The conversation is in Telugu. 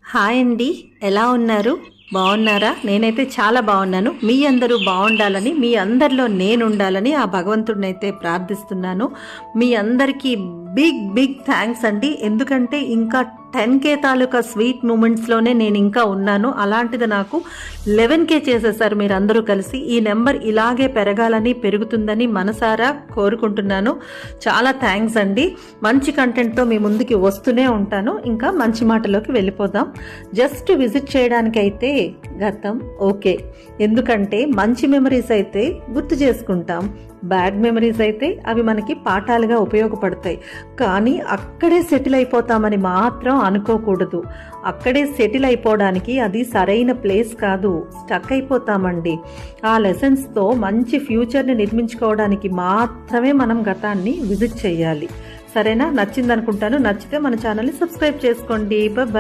హాయ్ అండి, ఎలా ఉన్నారు? బాగున్నారా? నేనైతే చాలా బాగున్నాను. మీ అందరూ బాగుండాలని, మీ అందరిలో నేను ఉండాలని ఆ భగవంతుడినైతే ప్రార్థిస్తున్నాను. మీ అందరికీ బిగ్ బిగ్ థ్యాంక్స్ అండి. ఎందుకంటే ఇంకా 10K తాలూకా స్వీట్ మూమెంట్స్లోనే నేను ఇంకా ఉన్నాను. అలాంటిది నాకు 11K చేసేసారు మీరందరూ కలిసి. ఈ నెంబర్ ఇలాగే పెరగాలని, పెరుగుతుందని మనసారా కోరుకుంటున్నాను. చాలా థ్యాంక్స్ అండి. మంచి కంటెంట్తో మీ ముందుకి వస్తూనే ఉంటాను. ఇంకా మంచి మాటలోకి వెళ్ళిపోదాం. జస్ట్ విజిట్ చేయడానికి అయితే గతం ఓకే, ఎందుకంటే మంచి మెమరీస్ అయితే గుర్తు చేసుకుంటాం, బ్యాడ్ మెమరీస్ అయితే అవి మనకి పాఠాలుగా ఉపయోగపడతాయి. కానీ అక్కడే సెటిల్ అయిపోతామని మాత్రం అనుకోకూడదు. అక్కడే సెటిల్ అయిపోవడానికి అది సరైన ప్లేస్ కాదు, స్టక్ అయిపోతామండి. ఆ లెసన్స్తో మంచి ఫ్యూచర్ని నిర్మించుకోవడానికి మాత్రమే మనం గతాన్ని విజిట్ చేయాలి. సరేనా? నచ్చింది అనుకుంటాను. నచ్చితే మన ఛానల్ని సబ్స్క్రైబ్ చేసుకోండి. బాయ్.